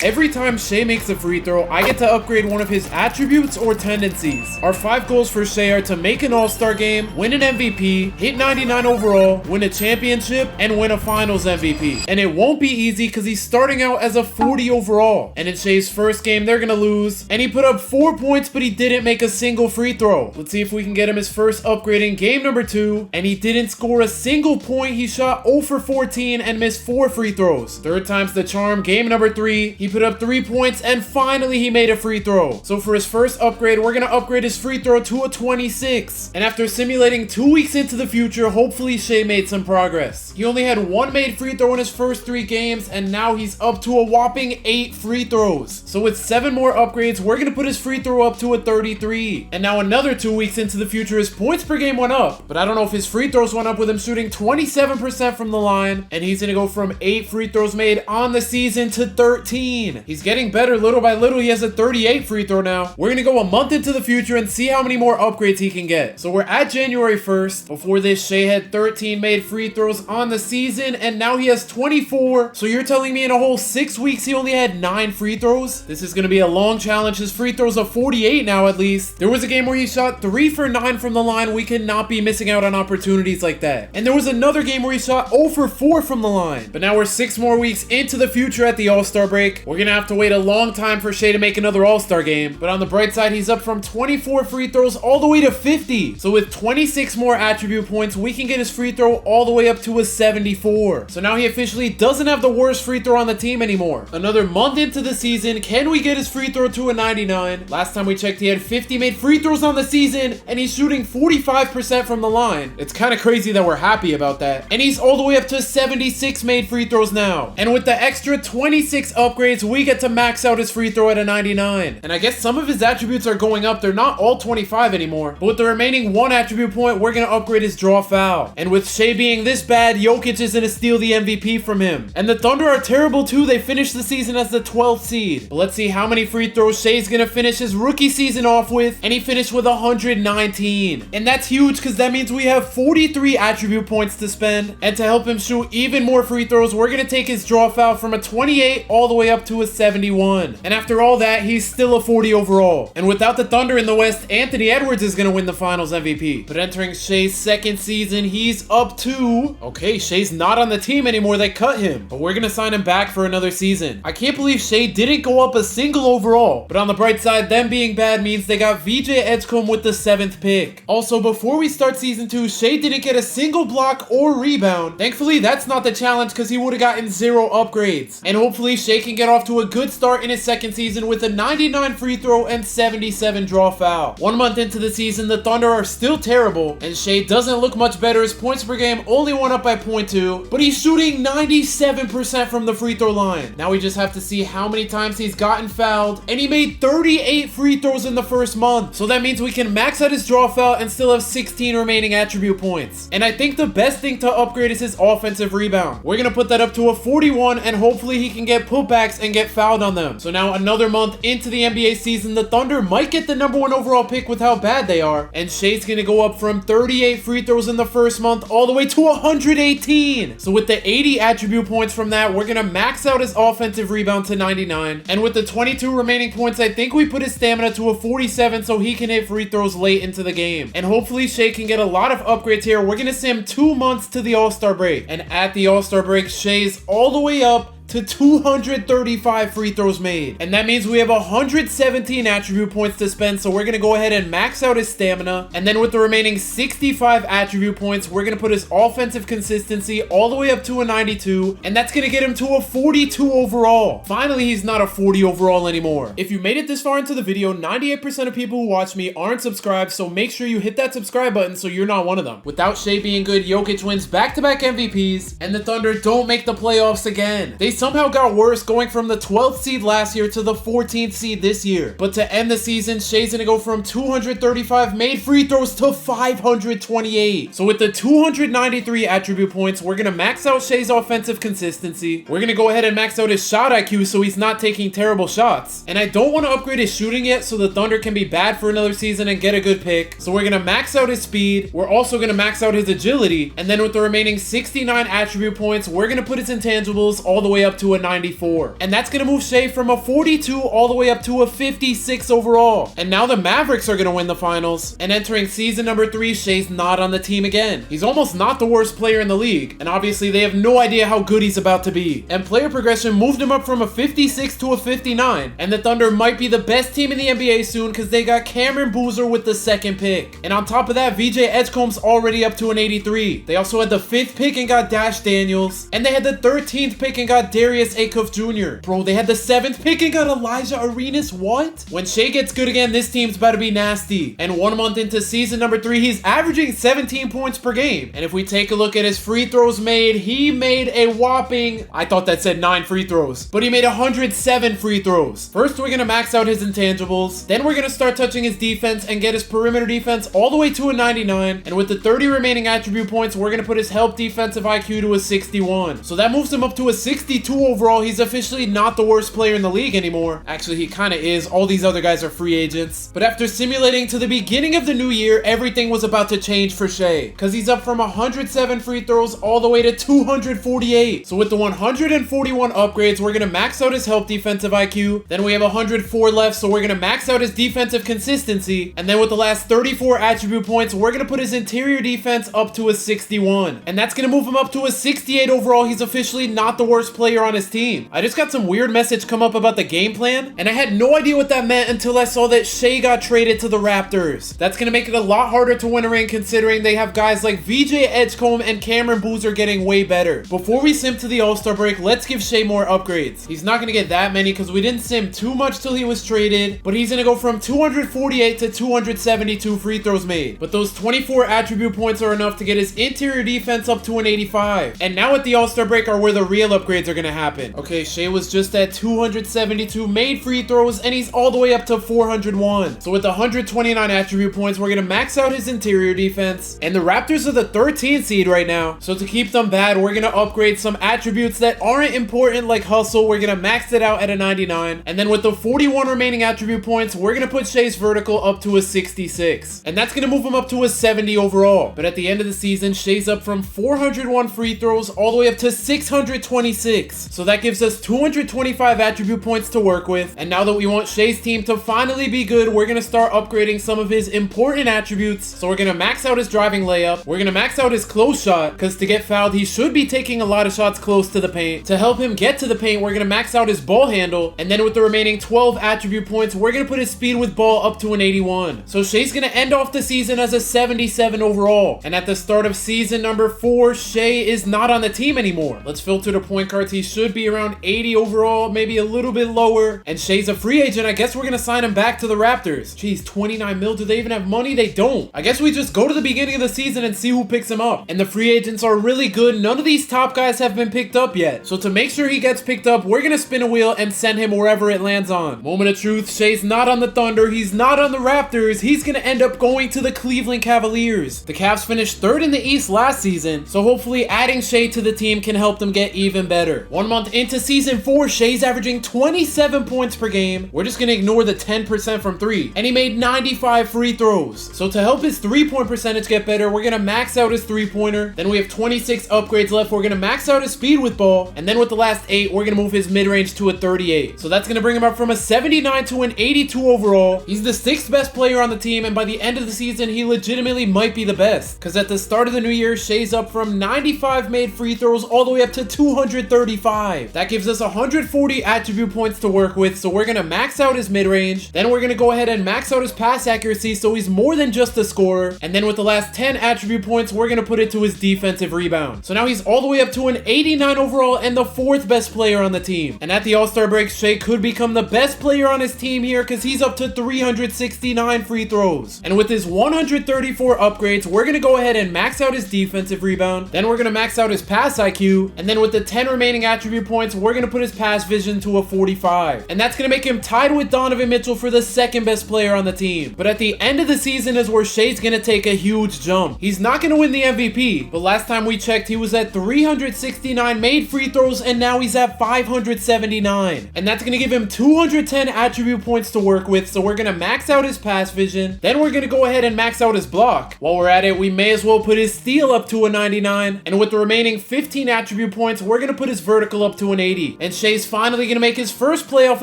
Every time Shai makes a free throw, I get to upgrade one of his attributes or tendencies. Our 5 goals for Shai are to make an all-star game, win an MVP, hit 99 overall, win a championship, and win a finals MVP. And it won't be easy because he's starting out as a 40 overall. And in Shai's first game, they're gonna lose. And he put up 4 points, but he didn't make a single free throw. Let's see if we can get him his first upgrade in game number 2. And he didn't score a single point. He shot 0 for 14 and missed 4 free throws. Third time's the charm. Game number 3, he put up 3 points and finally he made a free throw. So for his first upgrade, we're gonna upgrade his free throw to a 26. And after simulating 2 weeks into the future, hopefully Shai made some progress. He only had 1 made free throw in his first 3 games, and now he's up to a whopping 8 free throws. So with 7 more upgrades, we're gonna put his free throw up to a 33. And now another 2 weeks into the future, his points per game went up, but I don't know if his free throws went up with him shooting 27% from the line, and he's gonna go from 8 free throws made on the season to 13. He's getting better little by little. He has a 38 free throw now. We're gonna go a month into the future and see how many more upgrades he can get. So we're at January 1st. Before this, Shai had 13 made free throws on the season, and now he has 24. So you're telling me in a whole 6 weeks he only had 9 free throws? This is gonna be a long challenge. His free throws are 48 now at least. There was a game where he shot 3 for 9 from the line. We cannot be missing out on opportunities like that. And there was another game where he shot 0 for 4 from the line. But now we're 6 more weeks into the future at the All-Star break. We're gonna have to wait a long time for Shai to make another All-Star game. But on the bright side, he's up from 24 free throws all the way to 50. So with 26 more attribute points, we can get his free throw all the way up to a 74. So now he officially doesn't have the worst free throw on the team anymore. Another month into the season, can we get his free throw to a 99? Last time we checked, he had 50 made free throws on the season, and he's shooting 45% from the line. It's kind of crazy that we're happy about that. And he's all the way up to 76 made free throws now. And with the extra 26 upgrades, we get to max out his free throw at a 99. And I guess some of his attributes are going up. They're not all 25 anymore. But with the remaining 1 attribute point, we're going to upgrade his draw foul. And with Shai being this bad, Jokic is going to steal the MVP from him. And the Thunder are terrible too. They finished the season as the 12th seed. But let's see how many free throws Shai's going to finish his rookie season off with. And he finished with 119. And that's huge because that means we have 43 attribute points to spend. And to help him shoot even more free throws, we're going to take his draw foul from a 28 all the way up to a 71. And after all that, he's still a 40 overall. And without the Thunder in the West, Anthony Edwards is going to win the finals MVP. But entering Shai's second season, he's up to... Okay, Shai's not on the team anymore. They cut him. But we're going to sign him back for another season. I can't believe Shai didn't go up a single overall. But on the bright side, them being bad means they got VJ Edgecombe with the 7th pick. Also, before we start season 2, Shai didn't get a single block or rebound. Thankfully, that's not the challenge because he would have gotten 0 upgrades. And hopefully, Shai can get off to a good start in his second season with a 99 free throw and 77 draw foul. 1 month into the season, the Thunder are still terrible, and Shai doesn't look much better. His points per game only went up by 0.2, but he's shooting 97% from the free throw line. Now we just have to see how many times he's gotten fouled, and he made 38 free throws in the first month. So that means we can max out his draw foul and still have 16 remaining attribute points. And I think the best thing to upgrade is his offensive rebound. We're gonna put that up to a 41, and hopefully he can get putbacks and get fouled on them. So now another month into the NBA season, the Thunder might get the #1 overall pick with how bad they are. And Shai's gonna go up from 38 free throws in the first month all the way to 118. So with the 80 attribute points from that, we're gonna max out his offensive rebound to 99. And with the 22 remaining points, I think we put his stamina to a 47 so he can hit free throws late into the game. And hopefully Shai can get a lot of upgrades here. We're gonna sim 2 months to the All-Star break. And at the All-Star break, Shai's all the way up to 235 free throws made. And that means we have 117 attribute points to spend, so we're going to go ahead and max out his stamina. And then with the remaining 65 attribute points, we're going to put his offensive consistency all the way up to a 92, and that's going to get him to a 42 overall. Finally, he's not a 40 overall anymore. If you made it this far into the video, 98% of people who watch me aren't subscribed, so make sure you hit that subscribe button so you're not one of them. Without Shai being good, Jokic wins back-to-back MVPs, and the Thunder don't make the playoffs again. They somehow got worse, going from the 12th seed last year to the 14th seed this year. But to end the season, Shai's gonna go from 235 made free throws to 528. So with the 293 attribute points, we're gonna max out Shai's offensive consistency. We're gonna go ahead and max out his shot IQ so he's not taking terrible shots. And I don't want to upgrade his shooting yet so the Thunder can be bad for another season and get a good pick. So we're gonna max out his speed. We're also gonna max out his agility. And then with the remaining 69 attribute points, we're gonna put his intangibles all the way up to a 94. And that's going to move Shai from a 42 all the way up to a 56 overall. And now the Mavericks are going to win the finals. And entering season number 3, Shai's not on the team again. He's almost not the worst player in the league. And obviously they have no idea how good he's about to be. And player progression moved him up from a 56 to a 59. And the Thunder might be the best team in the NBA soon because they got Cameron Boozer with the 2nd pick. And on top of that, VJ Edgecombe's already up to an 83. They also had the 5th pick and got Dash Daniels. And they had the 13th pick and got Darius Acuff Jr. Bro, they had the 7th pick and got Elijah Arenas. What? When Shai gets good again, this team's about to be nasty. And 1 month into season number 3, he's averaging 17 points per game. And if we take a look at his free throws made, he made a whopping, I thought that said 9 free throws, but he made 107 free throws. First, we're gonna max out his intangibles. Then we're gonna start touching his defense and get his perimeter defense all the way to a 99. And with the 30 remaining attribute points, we're gonna put his help defensive IQ to a 61. So that moves him up to a 62 overall. He's officially not the worst player in the league anymore. Actually, he kind of is. All these other guys are free agents. But after simulating to the beginning of the new year, everything was about to change for Shai, because he's up from 107 free throws all the way to 248. So with the 141 upgrades, we're gonna max out his help defensive IQ. Then we have 104 left, so we're gonna max out his defensive consistency. And then with the last 34 attribute points, we're gonna put his interior defense up to a 61. And that's gonna move him up to a 68 overall. He's officially not the worst player on his team. I just got some weird message come up about the game plan, and I had no idea what that meant until I saw that Shai got traded to the Raptors. That's gonna make it a lot harder to win a ring considering they have guys like VJ Edgecombe and Cameron Boozer getting way better. Before we sim to the All-Star break, let's give Shai more upgrades. He's not gonna get that many because we didn't sim too much till he was traded, but he's gonna go from 248 to 272 free throws made. But those 24 attribute points are enough to get his interior defense up to an 85. And now at the All-Star break are where the real upgrades are gonna happen. Okay, Shai was just at 272 made free throws, and he's all the way up to 401. So with 129 attribute points, we're gonna max out his interior defense. And the Raptors are the 13th seed right now. So to keep them bad, we're gonna upgrade some attributes that aren't important like hustle. We're gonna max it out at a 99. And then with the 41 remaining attribute points, we're gonna put Shai's vertical up to a 66. And that's gonna move him up to a 70 overall. But at the end of the season, Shai's up from 401 free throws all the way up to 626. So that gives us 225 attribute points to work with. And now that we want Shai's team to finally be good, we're gonna start upgrading some of his important attributes. So we're gonna max out his driving layup. We're gonna max out his close shot, because to get fouled, he should be taking a lot of shots close to the paint. To help him get to the paint, we're gonna max out his ball handle. And then with the remaining 12 attribute points, we're gonna put his speed with ball up to an 81. So Shai's gonna end off the season as a 77 overall. And at the start of season number 4, Shai is not on the team anymore. Let's filter to point guards. He should be around 80 overall, maybe a little bit lower. And Shai's a free agent. I guess we're gonna sign him back to the Raptors. Jeez, 29 mil. Do they even have money? They don't. I guess we just go to the beginning of the season and see who picks him up. And the free agents are really good. None of these top guys have been picked up yet. So to make sure he gets picked up, we're gonna spin a wheel and send him wherever it lands on. Moment of truth, Shai's not on the Thunder. He's not on the Raptors. He's gonna end up going to the Cleveland Cavaliers. The Cavs finished 3rd in the East last season, so hopefully adding Shai to the team can help them get even better. 1 month into season 4, Shai's averaging 27 points per game. We're just gonna ignore the 10% from 3, and he made 95 free throws. So to help his 3-point percentage get better, we're gonna max out his 3-pointer. Then we have 26 upgrades left. We're gonna max out his speed with ball, and then with the last 8, we're gonna move his mid-range to a 38. So that's gonna bring him up from a 79 to an 82 overall. He's the 6th best player on the team, and by the end of the season, he legitimately might be the best. Because at the start of the new year, Shai's up from 95 made free throws all the way up to 235. That gives us 140 attribute points to work with, so we're gonna max out his mid-range. Then we're gonna go ahead and max out his pass accuracy so he's more than just a scorer. And then with the last 10 attribute points, we're gonna put it to his defensive rebound. So now he's all the way up to an 89 overall and the 4th best player on the team. And at the All-Star break, Shai could become the best player on his team here because he's up to 369 free throws. And with his 134 upgrades, we're gonna go ahead and max out his defensive rebound. Then we're gonna max out his pass IQ. And then with the 10 remaining attribute points, we're gonna put his pass vision to a 45. And that's gonna make him tied with Donovan Mitchell for the 2nd best player on the team. But at the end of the season is where Shai's gonna take a huge jump. He's not gonna win the MVP, but last time we checked, he was at 369 made free throws, and now he's at 579. And that's gonna give him 210 attribute points to work with, so we're gonna max out his pass vision. Then we're gonna go ahead and max out his block. While we're at it, we may as well put his steal up to a 99. And with the remaining 15 attribute points, we're gonna put his vertical vertical up to an 80. And Shai's finally going to make his first playoff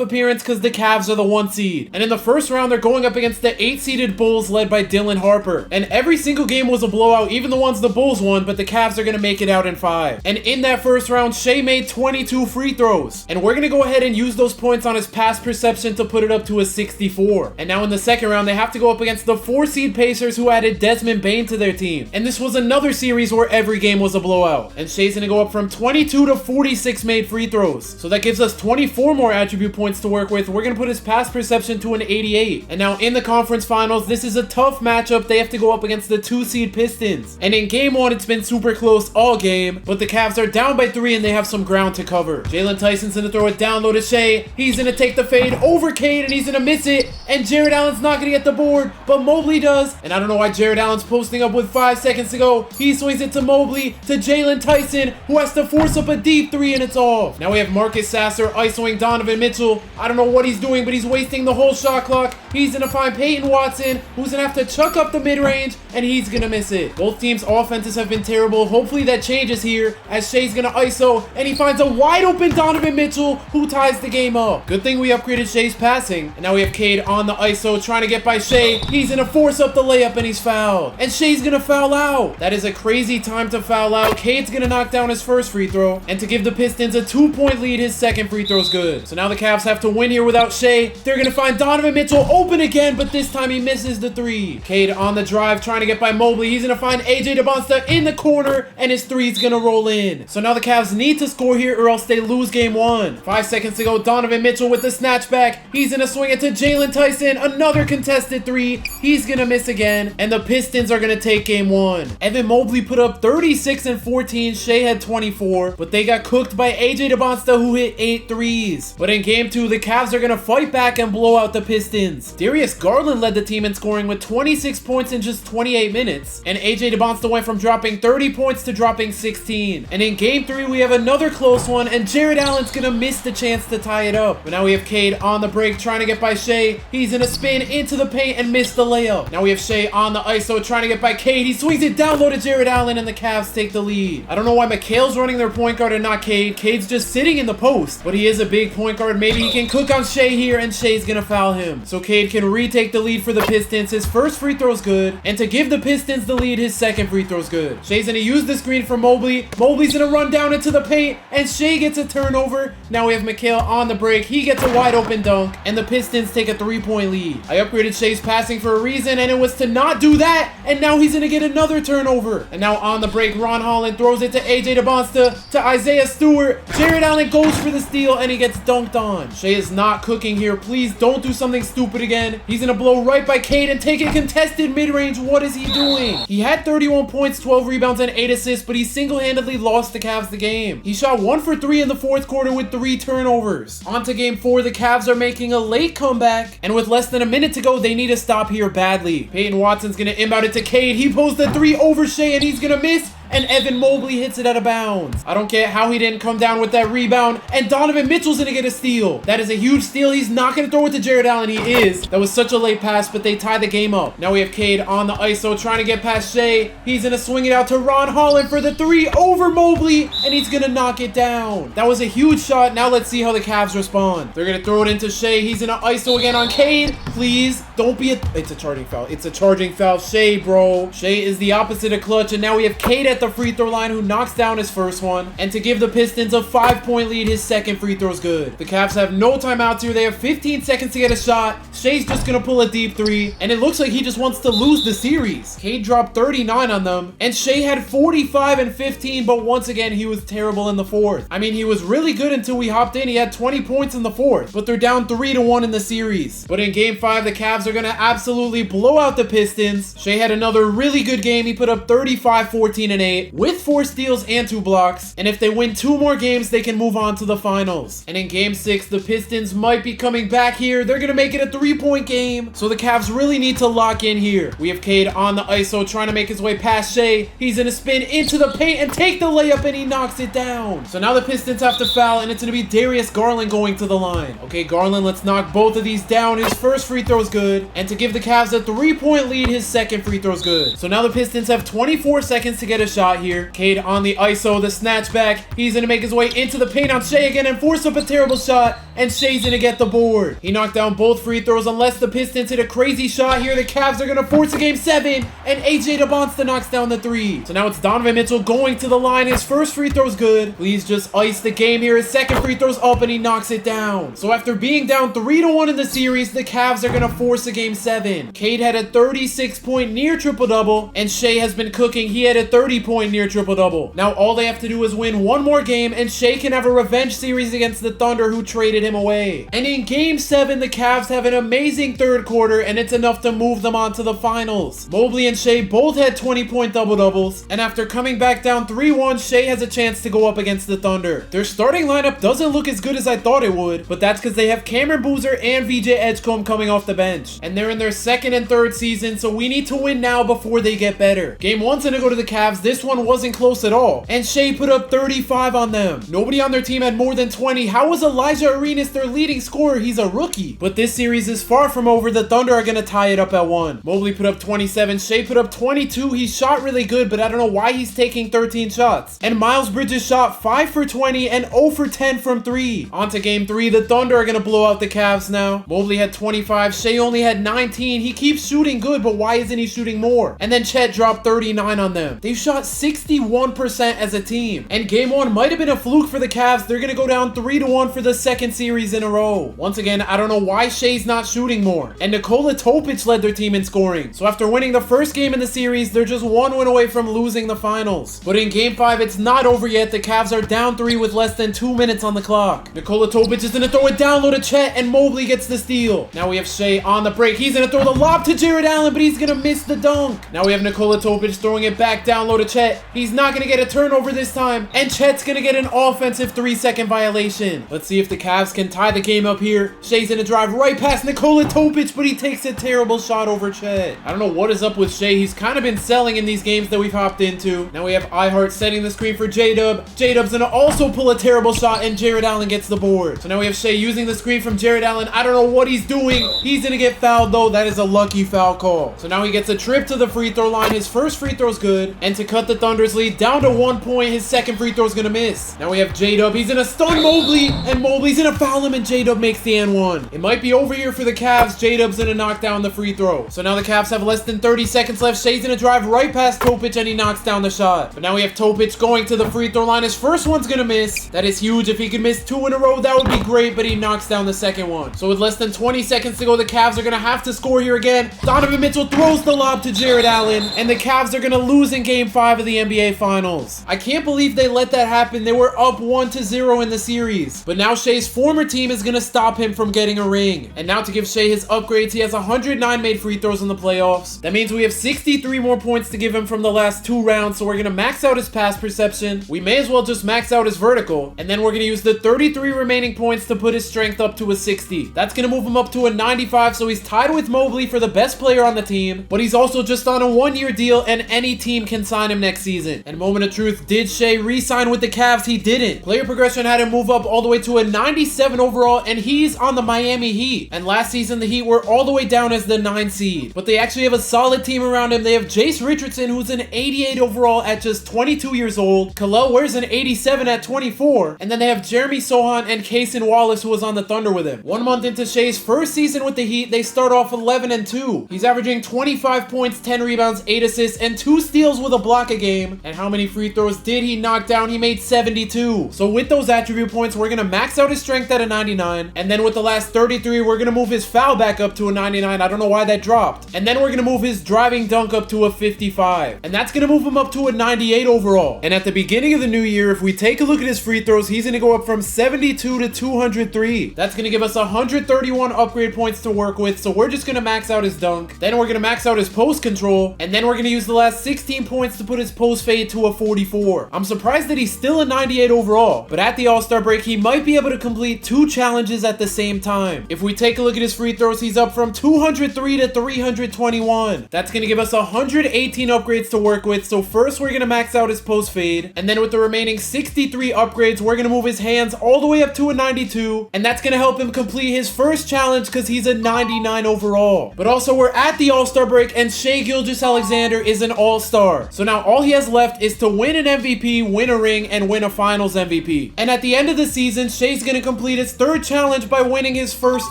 appearance because the Cavs are the 1 seed. And in the first round, they're going up against the 8-seeded Bulls led by Dylan Harper. And every single game was a blowout, even the ones the Bulls won, but the Cavs are going to make it out in 5. And in that first round, Shai made 22 free throws. And we're going to go ahead and use those points on his pass perception to put it up to a 64. And now in the second round, they have to go up against the 4-seed Pacers who added Desmond Bane to their team. And this was another series where every game was a blowout. And Shai's going to go up from 22 to 46 made free throws. So that gives us 24 more attribute points to work with. We're going to put his pass perception to an 88. And now in the conference finals, this is a tough matchup. They have to go up against the 2-seed Pistons. And in game 1, it's been super close all game, but the Cavs are down by 3 and they have some ground to cover. Jalen Tyson's going to throw it down low to Shai. He's going to take the fade over Cade and he's going to miss it. And Jared Allen's not going to get the board, but Mobley does. And I don't know why Jared Allen's posting up with 5 seconds to go. He swings it to Mobley, to Jalen Tyson, who has to force up a deep 3 and it's off. Now we have Marcus Sasser isoing Donovan Mitchell. I don't know what he's doing, but he's wasting the whole shot clock. He's going to find Peyton Watson, who's going to have to chuck up the mid-range, and he's going to miss it. Both teams' offenses have been terrible. Hopefully that changes here as Shai's going to ISO, and he finds a wide open Donovan Mitchell, who ties the game up. Good thing we upgraded Shai's passing. And now we have Cade on the ISO trying to get by Shai. He's going to force up the layup, and he's fouled. And Shai's going to foul out. That is a crazy time to foul out. Cade's going to knock down his first free throw, and to give the Pistons a 2-point lead, his second free throw's good. So now the Cavs have to win here without Shai. They're going to find Donovan Mitchell open again, but this time he misses the 3. Cade on the drive trying to get by Mobley. He's going to find AJ DeBonsta in the corner, and his 3's going to roll in. So now the Cavs need to score here or else they lose game 1. 5 seconds to go. Donovan Mitchell with the snatchback. He's going to swing it to Jalen Tyson. Another contested 3. He's going to miss again, and the Pistons are going to take game 1. Evan Mobley put up 36 and 14. Shai had 24, but they got cooked by AJ DeBonsta, who hit 8 threes. But in game 2, the Cavs are going to fight back and blow out the Pistons. Darius Garland led the team in scoring with 26 points in just 28 minutes, and AJ DeBonsta went from dropping 30 points to dropping 16. And in game 3, we have another close one, and Jared Allen's going to miss the chance to tie it up. But now we have Cade on the break trying to get by Shai. He's going to spin into the paint and miss the layup. Now we have Shai on the ISO trying to get by Cade. He swings it down low to Jared Allen, and the Cavs take the lead. I don't know why McHale's running their point guard and not Cade. Cade's just sitting in the post, but he is a big point guard. Maybe he can cook on Shai here, and Shai's going to foul him. So Cade can retake the lead for the Pistons. His first free throw's good, and to give the Pistons the lead, his second free throw's good. Shai's going to use the screen for Mobley. Mobley's going to run down into the paint, and Shai gets a turnover. Now we have McHale on the break. He gets a wide open dunk, and the Pistons take a 3-point lead. I upgraded Shai's passing for a reason, and it was to not do that, and now he's going to get another turnover. And now on the break, Ron Holland throws it to AJ DeBonsta, to Isaiah Stewart. Jared Allen goes for the steal, and he gets dunked on. Shai is not cooking here. Please don't do something stupid again. He's going to blow right by Cade and take a contested mid-range. What is he doing? He had 31 points, 12 rebounds, and 8 assists, but he single-handedly lost the Cavs the game. He shot 1 for 3 in the fourth quarter with 3 turnovers. On to game 4, the Cavs are making a late comeback, and with less than a minute to go, they need a stop here badly. Peyton Watson's going to inbound it to Cade. He pulls the 3 over Shai, and he's going to miss. And Evan Mobley hits it out of bounds. I don't get how he didn't come down with that rebound. And Donovan Mitchell's going to get a steal. That is a huge steal. He's not going to throw it to Jared Allen. He is. That was such a late pass, but they tie the game up. Now we have Cade on the ISO trying to get past Shai. He's going to swing it out to Ron Holland for the 3 over Mobley, and he's going to knock it down. That was a huge shot. Now let's see how the Cavs respond. They're going to throw it into Shai. He's going to ISO again on Cade. Please don't be a... It's a charging foul. It's a charging foul. Shai, bro. Shai is the opposite of clutch, and now we have Cade at the free throw line, who knocks down his first one. And to give the Pistons a 5-point lead, his second free throw's good. The Cavs have no timeouts here. They have 15 seconds to get a shot. Shai's just gonna pull a deep 3, and it looks like he just wants to lose the series. Cade dropped 39 on them, and Shai had 45 and 15, but once again, he was terrible in the fourth. I mean, he was really good until we hopped in. He had 20 points in the fourth, but they're down 3-1 in the series. But in game 5, the Cavs are gonna absolutely blow out the Pistons. Shai had another really good game. He put up 35, 14, and 8 with 4 steals and 2 blocks. And if they win 2 more games, they can move on to the finals. And in game 6, the Pistons might be coming back here. They're gonna make it a 3-point game. So the Cavs really need to lock in here. We have Cade on the ISO trying to make his way past Shai. He's gonna spin into the paint and take the layup, and he knocks it down. So now the Pistons have to foul, and it's gonna be Darius Garland going to the line. Okay, Garland, let's knock both of these down. His first free throw's good. And to give the Cavs a 3-point lead, his second free throw's good. So now the Pistons have 24 seconds to get a shot here. Cade on the ISO, the snatch back. He's gonna make his way into the paint on Shai again and force up a terrible shot. And Shai's gonna get the board. He knocked down both free throws unless the Pistons hit a crazy shot here. The Cavs are gonna force a game 7. And AJ DeBonsta knocks down the 3. So now it's Donovan Mitchell going to the line. His first free throw's good. Please just ice the game here. His second free throw's up and he knocks it down. So after being down 3-1 in the series, the Cavs are gonna force a game 7. Cade had a 36-point near triple-double, and Shai has been cooking. He had a 30-point near triple-double. Now all they have to do is win one more game, and Shai can have a revenge series against the Thunder, who traded him away. And in game 7, the Cavs have an amazing third quarter, and it's enough to move them on to the finals. Mobley and Shai both had 20-point double-doubles, and after coming back down 3-1, Shai has a chance to go up against the Thunder. Their starting lineup doesn't look as good as I thought it would, but that's because they have Cameron Boozer and VJ Edgecombe coming off the bench, and they're in their second and third season, so we need to win now before they get better. Game 1's gonna go to the Cavs. This one wasn't close at all, and Shai put up 35 on them. Nobody on their team had more than 20. How was Elijah Arenas their leading scorer? He's a rookie. But this series is far from over. The Thunder are gonna tie it up at 1. Mobley put up 27. Shai put up 22. He shot really good, but I don't know why he's taking 13 shots. And Miles Bridges shot 5 for 20 and 0 for 10 from 3. On to game 3. The Thunder are gonna blow out the Cavs now. Mobley had 25. Shai only had 19. He keeps shooting good, but why isn't he shooting more? And then Chet dropped 39 on them. They've shot 61% as a team. And game 1 might have been a fluke for the Cavs. They're gonna go down 3-1 for the second series in a row. Once again, I don't know why Shai's not shooting more. And Nikola Topic led their team in scoring. So after winning the first game in the series, they're just 1 win away from losing the finals. But in game 5, it's not over yet. The Cavs are down 3 with less than 2 minutes on the clock. Nikola Topic is gonna throw it down low to Chet, and Mobley gets the steal. Now we have Shai on the break. He's gonna throw the lob to Jared Allen, but he's gonna miss the dunk. Now we have Nikola Topic throwing it back down low to Chet. He's not gonna get a turnover this time, and Chet's gonna get an offensive 3-second violation. Let's see if the Cavs can tie the game up here. Shai's gonna drive right past Nikola Topic, but he takes a terrible shot over Chet. I don't know what is up with Shai. He's kind of been selling in these games that we've hopped into. Now we have iHeart setting the screen for J-Dub. J-Dub's gonna also pull a terrible shot, and Jared Allen gets the board. So now we have Shai using the screen from Jared Allen. I don't know what he's doing. He's gonna get fouled though. That is a lucky foul call. So now he gets a trip to the free throw line. His first free throw's good. And to cut the Thunder's lead down to 1 point, his second free throw's gonna miss. Now we have J-Dub. He's gonna stun Mobley, and Mobley's gonna foul him, and J-Dub makes the N1. It might be over here for the Cavs. J-Dub's gonna knock down the free throw. So now the Cavs have less than 30 seconds left. Shai's gonna drive right past Topic, and he knocks down the shot. But now we have Topic going to the free throw line. His first one's gonna miss. That is huge. If he could miss 2 in a row, that would be great, but he knocks down the second one. So with less than 20 seconds to go, the Cavs are gonna have to score here again. Donovan Mitchell throws the lob to Jared Allen, and the Cavs are gonna lose in game 5 of the NBA Finals. I can't believe they let that happen. They were up 1-0 in the series. But now Shai's former team is gonna stop him from getting a ring. And now to give Shai his upgrades, he has 109 made free throws in the playoffs. That means we have 63 more points to give him from the last 2 rounds, so we're gonna max out his pass perception. We may as well just max out his vertical, and then we're gonna use the 33 remaining points to put his strength up to a 60. That's gonna move him up to a 95, so he's tied with Mobley for the best player on the team, but he's also just on a 1-year deal, and any team can sign him next season. And moment of truth, did Shai re-sign with the Cavs? He didn't. Player progression had him move up all the way to a 97 overall, and he's on the Miami Heat. And last season, the Heat were all the way down as the 9 seed. But they actually have a solid team around him. They have Jace Richardson, who's an 88 overall at just 22 years old. Khalil wears an 87 at 24. And then they have Jeremy Sohan and Kaysen Wallace, who was on the Thunder with him. 1 month into Shai's first season with the Heat, they start off 11-2. He's averaging 25 points, 10 rebounds, 8 assists, and 2 steals with a block a game. And how many free throws did he knock down? He made 72. So with those attribute points, we're going to max out his strength at a 99. And then with the last 33, we're going to move his foul back up to a 99. I don't know why that dropped. And then we're going to move his driving dunk up to a 55. And that's going to move him up to a 98 overall. And at the beginning of the new year, if we take a look at his free throws, he's going to go up from 72 to 203. That's going to give us 131 upgrade points to work with. So we're just going to max out his dunk. Then we're going to max out his post control. And then we're going to use the last 16 points to put his post fade to a 44. I'm surprised that he's still a 98 overall. But at the All-Star break, he might be able to complete complete 2 challenges at the same time. If we take a look at his free throws, he's up from 203 to 321. That's going to give us 118 upgrades to work with. So first we're going to max out his post fade, and then with the remaining 63 upgrades, we're going to move his hands all the way up to a 92, and that's going to help him complete his first challenge because he's a 99 overall. But also we're at the All-Star break, and Shai Gilgeous-Alexander is an All-Star. So now all he has left is to win an MVP, win a ring, and win a Finals MVP. And at the end of the season, Shai's going to complete his 3rd challenge by winning his first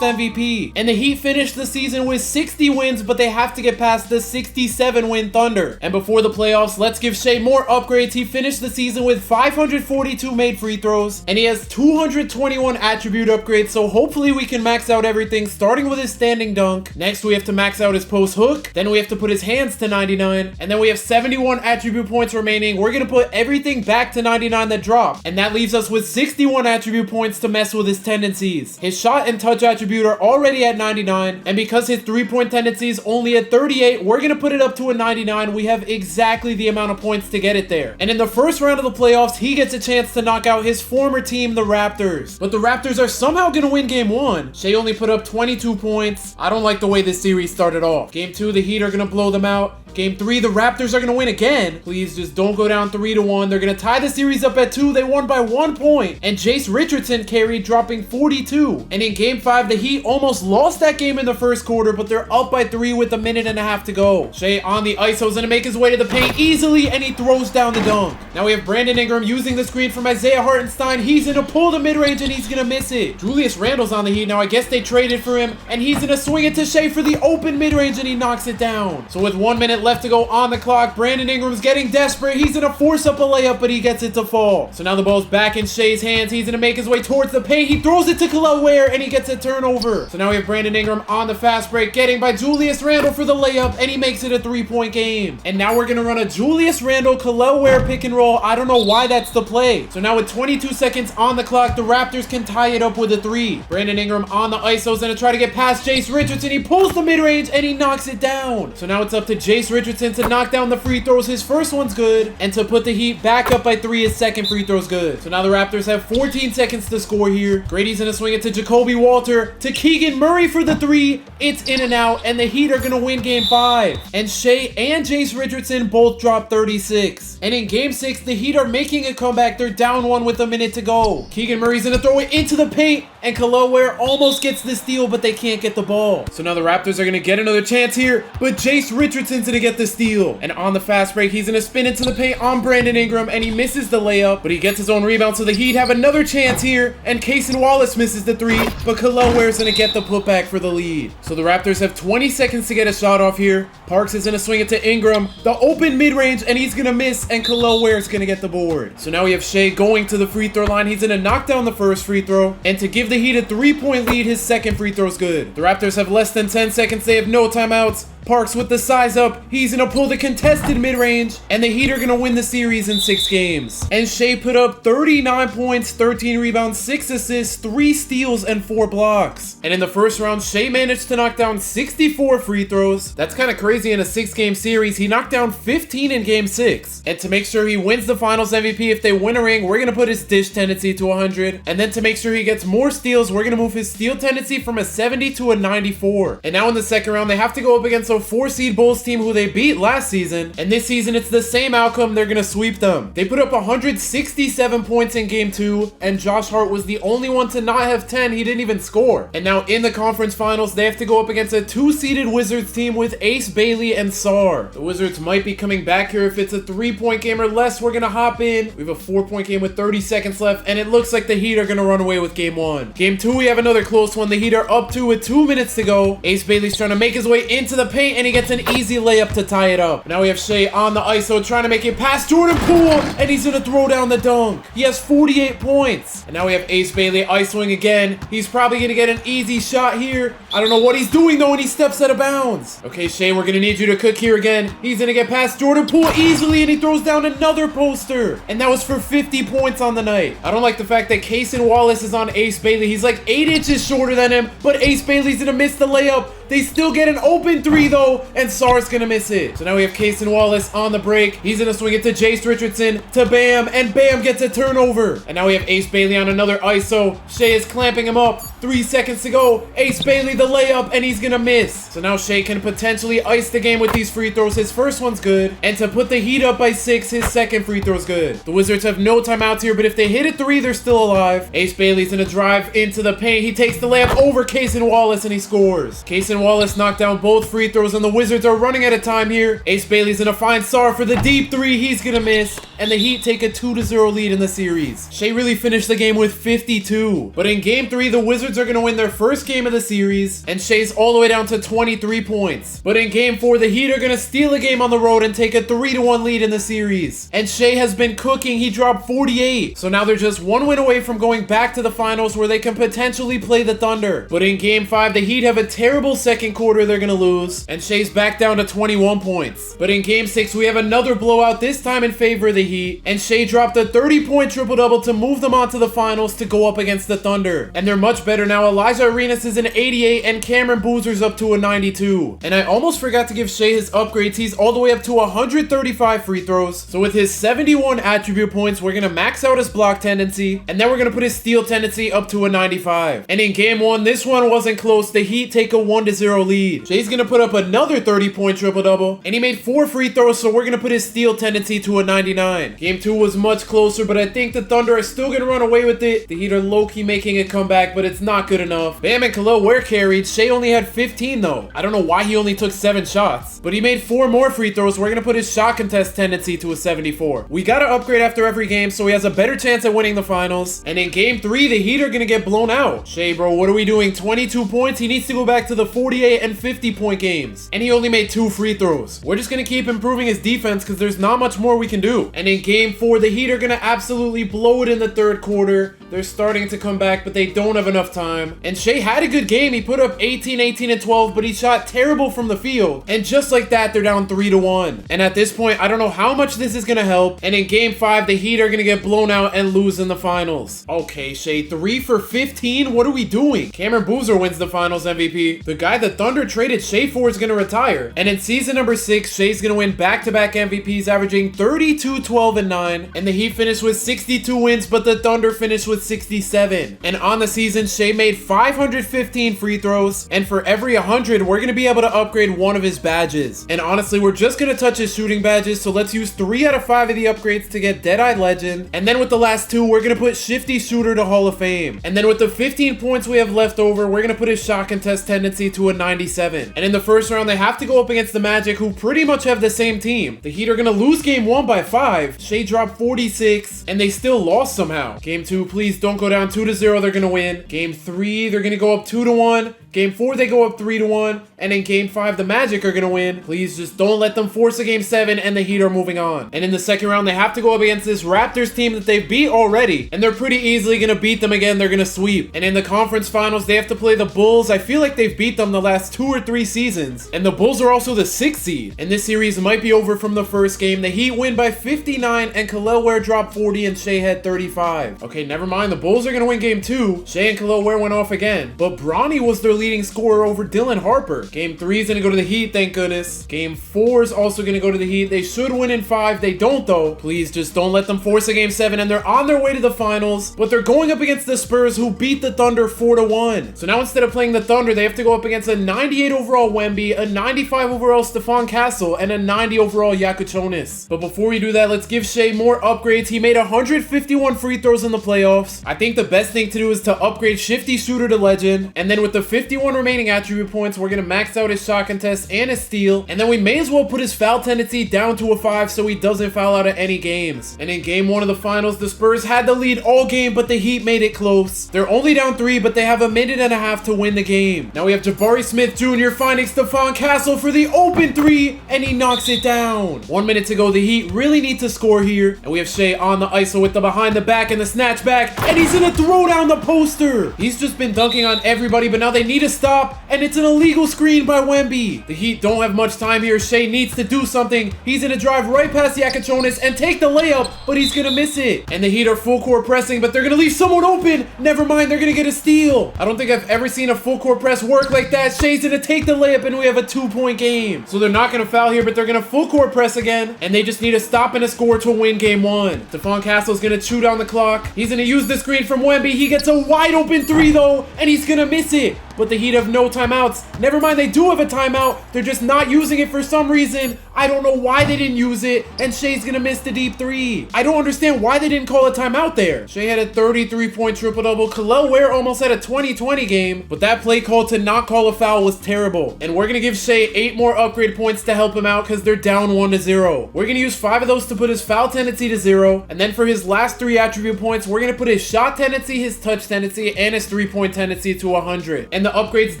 MVP. And the Heat finished the season with 60 wins, but they have to get past the 67 win Thunder. And before the playoffs, let's give Shai more upgrades. He finished the season with 542 made free throws, and he has 221 attribute upgrades, so hopefully we can max out everything, starting with his standing dunk. Next, we have to max out his post hook, then we have to put his hands to 99, and then we have 71 attribute points remaining. We're going to put everything back to 99 that dropped, and that leaves us with 61 attribute points to mess with his tendencies. His shot and touch attribute are already at 99, and because his 3-point tendency is only at 38, we're going to put it up to a 99. We have exactly the amount of points to get it there. And in the first round of the playoffs, he gets a chance to knock out his former team, the Raptors. But the Raptors are somehow going to win game 1. Shai only put up 22 points. I don't like the way this series started off. Game 2, the Heat are going to blow them out. Game 3, the Raptors are going to win again. Please just don't go down 3-1. They're going to tie the series up at 2. They won by 1 point. And Jace Richardson carried, dropping 42. And in Game 5, the Heat almost lost that game in the first quarter, but they're up by 3 with a minute and a half to go. Shai on the ISO is going to make his way to the paint easily, and he throws down the dunk. Now we have Brandon Ingram using the screen from Isaiah Hartenstein. He's going to pull the mid-range, and he's going to miss it. Julius Randle's on the Heat. Now I guess they traded for him, and he's going to swing it to Shai for the open mid-range, and he knocks it down. So with 1 minute left to go on the clock, Brandon Ingram's getting desperate. He's going to force up a layup, but he gets it to fall. So now the ball's back in Shai's hands. He's going to make his way towards the paint. He throws it to Kel'el Ware, and he gets a turnover. So now we have Brandon Ingram on the fast break, getting by Julius Randle for the layup, and he makes it a 3-point game. And now we're going to run a Julius Randle, Kel'el Ware pick and roll. I don't know why that's the play. So now with 22 seconds on the clock, the Raptors can tie it up with a 3. Brandon Ingram on the ISO is going to try to get past Jace Richardson. He pulls the mid-range, and he knocks it down. So now it's up to Jace Richardson to knock down the free throws. His first one's good, and to put the Heat back up by 3, his second free throw's good. So now the Raptors have 14 seconds to score here. Grady's gonna swing it to Jacoby Walter, to Keegan Murray for the 3. It's in and out, and the Heat are gonna win game 5. And Shai and Jace Richardson both drop 36. And in game 6, the Heat are making a comeback. They're down 1 with a minute to go. Keegan Murray's gonna throw it into the paint, and Kel'el Ware almost gets the steal, but they can't get the ball. So now the Raptors are gonna get another chance here, but Jace Richardson's gonna get the steal. And on the fast break, he's gonna spin into the paint on Brandon Ingram, and he misses the layup, but he gets his own rebound, so the Heat have another chance here, and Cason Wallace misses the 3, but Kel'el Ware's gonna get the putback for the lead. So the Raptors have 20 seconds to get a shot off here. Parks is gonna swing it to Ingram, the open mid-range, and he's gonna miss, and Kel'el Ware's gonna get the board. So now we have Shai going to the free throw line. He's gonna knock down the first free throw, and to give the Heat a 3-point lead, his second free throw's good. The Raptors have less than 10 seconds. They have no timeouts. Parks with the size up. He's going to pull the contested mid-range, and the Heat are going to win the series in 6 games. And Shai put up 39 points, 13 rebounds, 6 assists, 3 steals, and 4 blocks. And in the first round, Shai managed to knock down 64 free throws. That's kind of crazy in a 6-game series. He knocked down 15 in game 6. And to make sure he wins the Finals MVP if they win a ring, we're going to put his dish tendency to 100. And then to make sure he gets more steals, we're going to move his steal tendency from a 70 to a 94. And now in the second round, they have to go up against a 4-seed Bulls team who they beat last season, and this season it's the same outcome. They're gonna sweep them. They put up 167 points in game 2, and Josh Hart was the only one to not have 10. He didn't even score. And now in the conference finals, they have to go up against a 2-seeded Wizards team with Ace Bailey and Sarr. The Wizards might be coming back here. If it's a 3-point game or less, we're gonna hop in. We have a 4-point game with 30 seconds left, and it looks like the Heat are gonna run away with game 1. Game 2, we have another close one. The Heat are up 2 with 2 minutes to go. Ace Bailey's trying to make his way into the paint, and he gets an easy layup to tie it up. Now we have Shai on the ISO trying to make it past Jordan Poole, and he's gonna throw down the dunk. He has 48 points. And now we have Ace Bailey isoing again. He's probably gonna get an easy shot here. I don't know what he's doing though, and he steps out of bounds. Okay, Shai, we're gonna need you to cook here again. He's gonna get past Jordan Poole easily, and he throws down another poster. And that was for 50 points on the night. I don't like the fact that Cason Wallace is on Ace Bailey. He's like 8 inches shorter than him, but Ace Bailey's gonna miss the layup. They still get an open 3 though, and Sar's gonna miss it. So now we have Cason Wallace on the break. He's gonna swing it to Jace Richardson, to Bam, and Bam gets a turnover. And now we have Ace Bailey on another ISO. Shai is clamping him up. 3 seconds to go. Ace Bailey the layup, and he's gonna miss. So now Shai can potentially ice the game with these free throws. His first one's good. And to put the Heat up by 6, his second free throw's good. The Wizards have no timeouts here, but if they hit a 3, they're still alive. Ace Bailey's gonna drive into the paint. He takes the layup over Cason Wallace, and he scores. Cason Wallace knocked down both free throws, and the Wizards are running out of time here. Ace Bailey's gonna find Sar for the deep 3. He's gonna miss, and the Heat take a 2-0 lead in the series. Shai really finished the game with 52. But in game 3, the Wizards are gonna win their first game of the series, and Shai's all the way down to 23 points. But in game 4, the Heat are gonna steal a game on the road and take a 3-1 lead in the series. And Shai has been cooking. He dropped 48. So now they're just 1 win away from going back to the finals, where they can potentially play the Thunder. But in game 5, the Heat have a terrible second quarter they're gonna lose, and Shai's back down to 21 points. But in game 6, we have another blowout, this time in favor of the Heat, and Shai dropped a 30-point triple-double to move them on to the finals to go up against the Thunder. And they're much better now. Elijah Arenas is an 88, and Cameron Boozer's up to a 92. And I almost forgot to give Shai his upgrades. He's all the way up to 135 free throws. So with his 71 attribute points, we're gonna max out his block tendency, and then we're gonna put his steal tendency up to a 95. And in game 1, this one wasn't close. The Heat take a 1-0 lead. Shai's gonna put up another 30-point triple-double, and he made 4 free throws, so we're gonna put his steal tendency to a 99. Game 2 was much closer, but I think the Thunder are still gonna run away with it. The Heat are low-key making a comeback, but it's not good enough. Bam and Khalil were carried. Shai only had 15 though. I don't know why he only took 7 shots, but he made 4 more free throws. We're gonna put his shot contest tendency to a 74. We gotta upgrade after every game, so he has a better chance at winning the finals. And in game 3, the Heat are gonna get blown out. Shai, bro, what are we doing? 22 points? He needs to go back to the 48 and 50-point games. And he only made 2 free throws. We're just gonna keep improving his defense because there's not much more we can do. And in game 4, the Heat are gonna absolutely blow it in the third quarter. They're starting to come back, but they don't have enough time. And Shai had a good game. He put up 18, 18, and 12, but he shot terrible from the field. And just like that, they're down 3-1. And at this point, I don't know how much this is gonna help. And in game 5, the Heat are gonna get blown out and lose in the finals. Okay, Shai, 3 for 15? What are we doing? Cameron Boozer wins the finals MVP. The guy the Thunder traded Shai for is gonna retire. And in season number 6, Shai's gonna win back-to-back MVPs, averaging 32, 12, and 9. And the Heat finished with 62 wins, but the Thunder finished with 67. And on the season, Shai made 515 free throws, and for every 100, we're gonna be able to upgrade one of his badges. And honestly, we're just gonna touch his shooting badges, so let's use 3 out of 5 of the upgrades to get Deadeye Legend. And then with the last 2, we're gonna put Shifty Shooter to Hall of Fame. And then with the 15 points we have left over, we're gonna put his shot contest tendency to a 97. And in the first round, they have to go up against the Magic, who pretty much have the same team. The Heat are gonna lose game 1 by 5. Shai dropped 46, and they still lost somehow. Game 2, please don't go down 2-0. They're gonna win. Game 3, they're gonna go up 2-1. Game 4, they go up 3-1. And in Game 5, the Magic are gonna win. Please just don't let them force a Game 7, and the Heat are moving on. And in the second round, they have to go up against this Raptors team that they've beat already. And they're pretty easily gonna beat them again. They're gonna sweep. And in the conference finals, they have to play the Bulls. I feel like they've beat them the last 2 or 3 seasons. And the Bulls are also the 6th seed. And this series might be over from the first game. The Heat win by 59, and Khalil Ware dropped 40, and Shai had 35. Okay, never mind. The Bulls are gonna win Game 2. Shai and Khalil Ware went off again. But Bronny was their leading scorer over Dylan Harper. Game 3 is gonna go to the Heat, thank goodness. Game 4 is also gonna go to the Heat. They should win in 5. They don't though. Please just don't let them force a Game 7, and they're on their way to the finals. But they're going up against the Spurs, who beat the Thunder 4-1. So now instead of playing the Thunder, they have to go up against a 98 overall Wemby, a 95 overall Stephon Castle, and a 90 overall Yakuchonis. But before we do that, let's give Shai more upgrades. He made 151 free throws in the playoffs. I think the best thing to do is to upgrade Shifty Shooter to Legend. And then with the 51 remaining attribute points, we're gonna max out his shot contest and his steal. And then we may as well put his foul tendency down to a 5 so he doesn't foul out at any games. And in Game 1 of the finals, the Spurs had the lead all game, but the Heat made it close. They're only down 3, but they have a minute and a half to win the game. Now we have Jabari Smith Jr. finding Stephon Castle for the open 3, and he knocks it down. 1 minute to go. The Heat really need to score here. And we have Shai on the ISO with the behind the back and the snatch back, and he's gonna throw down the poster. He's just been dunking on everybody, but now they need need to stop, and it's an illegal screen by Wemby. The Heat don't have much time here. Shai needs to do something. He's gonna drive right past Gilgeous and take the layup, but he's gonna miss it. And the Heat are full court pressing, but they're gonna leave someone open. Never mind, they're gonna get a steal. I don't think I've ever seen a full court press work like that. Shai's gonna take the layup, and we have a 2-point game. So they're not gonna foul here, but they're gonna full court press again, and they just need a stop and a score to win game 1. Stephon Castle's gonna chew down the clock. He's gonna use the screen from Wemby. He gets a wide open 3 though, and he's gonna miss it. But the Heat have no timeouts. Never mind, they do have a timeout. They're just not using it for some reason. I don't know why they didn't use it, and Shai's gonna miss the deep 3. I don't understand why they didn't call a timeout there. Shai had a 33-point triple-double. Kel'el Ware almost had a 20-20 game, but that play call to not call a foul was terrible. And we're gonna give Shai 8 more upgrade points to help him out because they're down 1-0. We're gonna use 5 of those to put his foul tendency to 0, and then for his last 3 attribute points, we're gonna put his shot tendency, his touch tendency, and his 3-point tendency to 100. And the upgrades